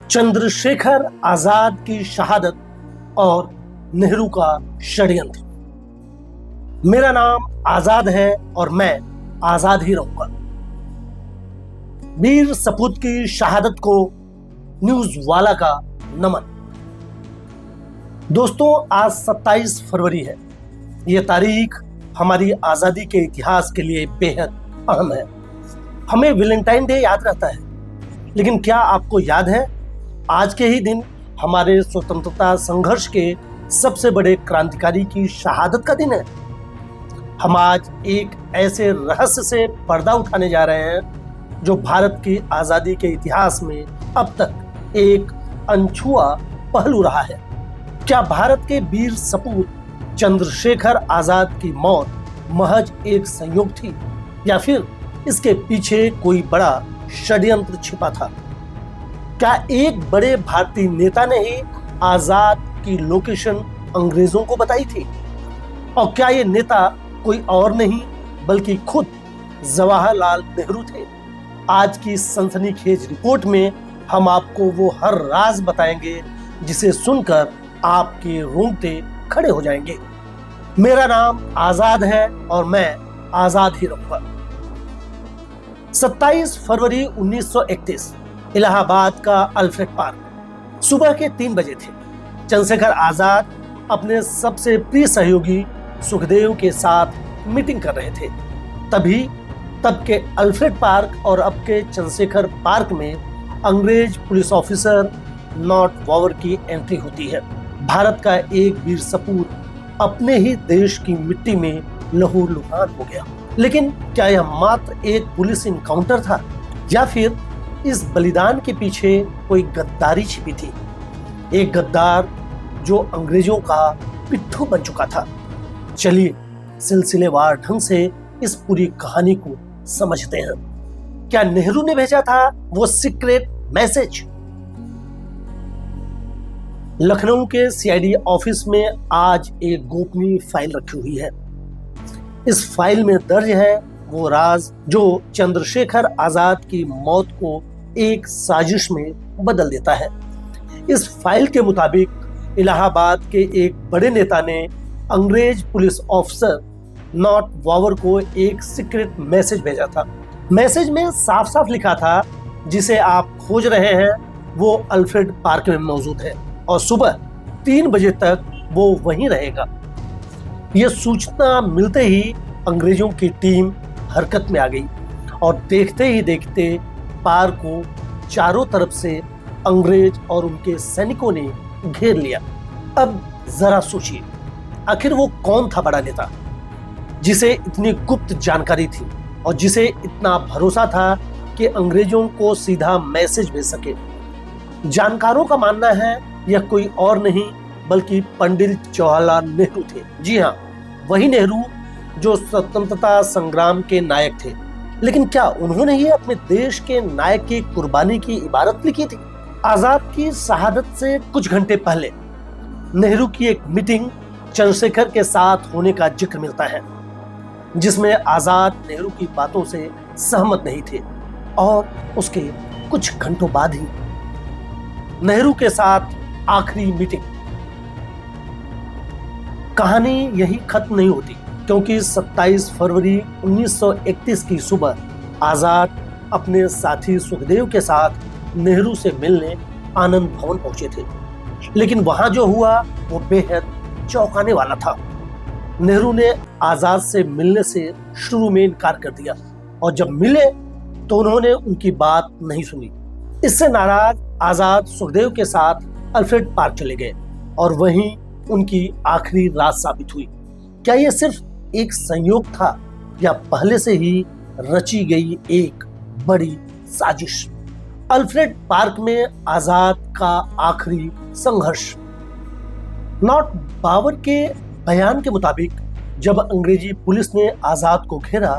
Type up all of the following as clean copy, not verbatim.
चंद्रशेखर आजाद की शहादत और नेहरू का षड्यंत्र। मेरा नाम आजाद है और मैं आजाद ही रहूंगा। वीर सपूत की शहादत को न्यूज वाला का नमन। दोस्तों, आज 27 फरवरी है। यह तारीख हमारी आजादी के इतिहास के लिए बेहद अहम है। हमें वैलेंटाइन डे याद रहता है, लेकिन क्या आपको याद है आज के ही दिन हमारे स्वतंत्रता संघर्ष के सबसे बड़े क्रांतिकारी की शहादत का दिन है। हम आज एक ऐसे रहस्य से पर्दा उठाने जा रहे हैं जो भारत की आजादी के इतिहास में अब तक एक अनछुआ पहलू रहा है। क्या भारत के वीर सपूत चंद्रशेखर आजाद की मौत महज एक संयोग थी, या फिर इसके पीछे कोई बड़ा षड्यंत्र छिपा था? क्या एक बड़े भारतीय नेता ने ही आजाद की लोकेशन अंग्रेजों को बताई थी? और क्या ये नेता कोई और नहीं बल्कि खुद जवाहरलाल नेहरू थे? आज की सनसनीखेज रिपोर्ट में हम आपको वो हर राज बताएंगे जिसे सुनकर आपके रोंगटे खड़े हो जाएंगे। मेरा नाम आजाद है और मैं आजाद ही रहूंगा। 27 फरवरी 1931 इलाहाबाद का अल्फ्रेड पार्क। सुबह के 3 बजे थे। चंद्रशेखर आजाद अपने सबसे प्रिय सहयोगी सुखदेव के साथ मीटिंग कर रहे थे। तब के अल्फ्रेड पार्क और अब के चंद्रशेखर पार्क में अंग्रेज पुलिस ऑफिसर नॉट वॉवर की एंट्री होती है। भारत का एक वीर सपूत अपने ही देश की मिट्टी में लहूलुहान हो गया। लेकिन क्या यह मात्र एक पुलिस इनकाउंटर था, या फिर इस बलिदान के पीछे कोई गद्दारी छिपी थी? एक गद्दार जो अंग्रेजों का पिट्ठू बन चुका था। चलिए सिलसिलेवार ढंग से इस पूरी कहानी को समझते हैं। क्या नेहरू ने भेजा था वो सीक्रेट मैसेज? लखनऊ के सीआईडी ऑफिस में आज एक गोपनीय फाइल रखी हुई है। इस फाइल में दर्ज है वो राज जो चंद्रशेखर आजाद की मौत को एक साजिश में बदल देता है। इस फाइल के मुताबिक इलाहाबाद के एक बड़े नेता ने अंग्रेज पुलिस ऑफिसर नॉट वॉवर को एक सीक्रेट मैसेज भेजा था। मैसेज में साफ साफ लिखा था, जिसे आप खोज रहे हैं वो अल्फ्रेड पार्क में मौजूद है और सुबह 3 बजे तक वो वहीं रहेगा। यह सूचना मिलते ही अंग्रेजों की टीम हरकत में आ गई और देखते ही देखते पार्क को चारों तरफ से अंग्रेज और उनके सैनिकों ने घेर लिया। अब जरा सोचिए, आखिर वो कौन था बड़ा नेता जिसे इतनी गुप्त जानकारी थी और जिसे इतना भरोसा था कि अंग्रेजों को सीधा मैसेज भेज सके? जानकारों का मानना है यह कोई और नहीं बल्कि पंडित जवाहरलाल नेहरू थे। जी हाँ, वही नेहरू जो स्वतंत्रता संग्राम के नायक थे। लेकिन क्या उन्होंने ही अपने देश के नायक की कुर्बानी की इबारत लिखी थी? आजाद की शहादत से कुछ घंटे पहले नेहरू की एक मीटिंग चंद्रशेखर के साथ होने का जिक्र मिलता है, जिसमें आजाद नेहरू की बातों से सहमत नहीं थे और उसके कुछ घंटों बाद ही नेहरू के साथ आखिरी मीटिंग। कहानी यही खत्म नहीं होती, क्योंकि 27 फरवरी 1931 की सुबह आजाद अपने साथी सुखदेव के साथ नेहरू से मिलने आनंद भवन पहुंचे थे। लेकिन वहां जो हुआ वो बेहद चौंकाने वाला था। नेहरू ने आजाद से मिलने से शुरू में इनकार कर दिया और जब मिले तो उन्होंने उनकी बात नहीं सुनी। इससे नाराज आजाद सुखदेव के साथ अल्फ्रेड पार्क चले गए और वहीं उनकी आखिरी रात साबित हुई। क्या यह सिर्फ एक संयोग था या पहले से ही रची गई एक बड़ी साजिश? अल्फ्रेड पार्क में आजाद का आखिरी संघर्ष। नॉट वॉवर के बयान के मुताबिक जब अंग्रेजी पुलिस ने आजाद को घेरा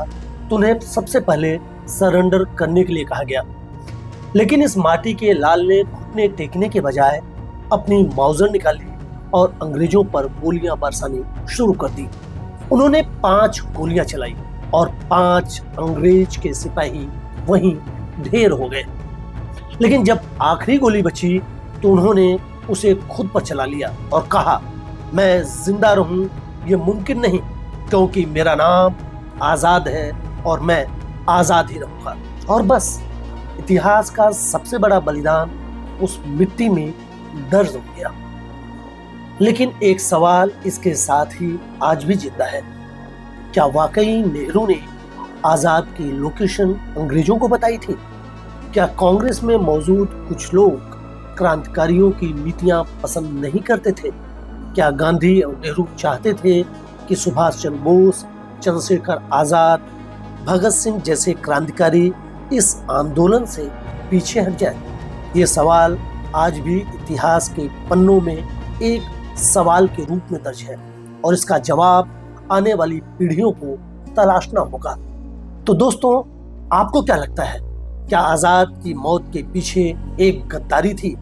तो उन्हें सबसे पहले सरेंडर करने के लिए कहा गया। लेकिन इस माटी के लाल ने घुटने टेकने के बजाय अपनी मौजर निकाली और अंग्रेजों पर गोलियां बरसानी शुरू कर दी। उन्होंने 5 गोलियां चलाई और 5 अंग्रेज के सिपाही वहीं ढेर हो गए। लेकिन जब आखिरी गोली बची तो उन्होंने उसे खुद पर चला लिया और कहा, मैं जिंदा रहूं ये मुमकिन नहीं, क्योंकि मेरा नाम आजाद है और मैं आजाद ही रहूंगा। और बस इतिहास का सबसे बड़ा बलिदान उस मिट्टी में दर्ज हो गया। लेकिन एक सवाल इसके साथ ही आज भी जिंदा है, क्या वाकई नेहरू ने आजाद की लोकेशन अंग्रेजों को बताई थी? क्या कांग्रेस में मौजूद कुछ लोग क्रांतिकारियों की नीतियां पसंद नहीं करते थे? क्या गांधी और नेहरू चाहते थे कि सुभाष चंद्र बोस, चंद्रशेखर आजाद, भगत सिंह जैसे क्रांतिकारी इस आंदोलन से पीछे हट जाए? ये सवाल आज भी इतिहास के पन्नों में एक सवाल के रूप में दर्ज है और इसका जवाब आने वाली पीढ़ियों को तलाशना होगा। तो दोस्तों, आपको क्या लगता है, क्या आजाद की मौत के पीछे एक गद्दारी थी?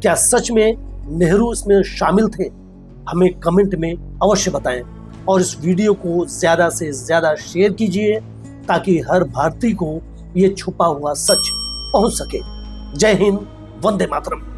क्या सच में नेहरू इसमें शामिल थे? हमें कमेंट में अवश्य बताएं और इस वीडियो को ज्यादा से ज्यादा शेयर कीजिए ताकि हर भारतीय को ये छुपा हुआ सच पहुंच सके। जय हिंद, वंदे मातरम।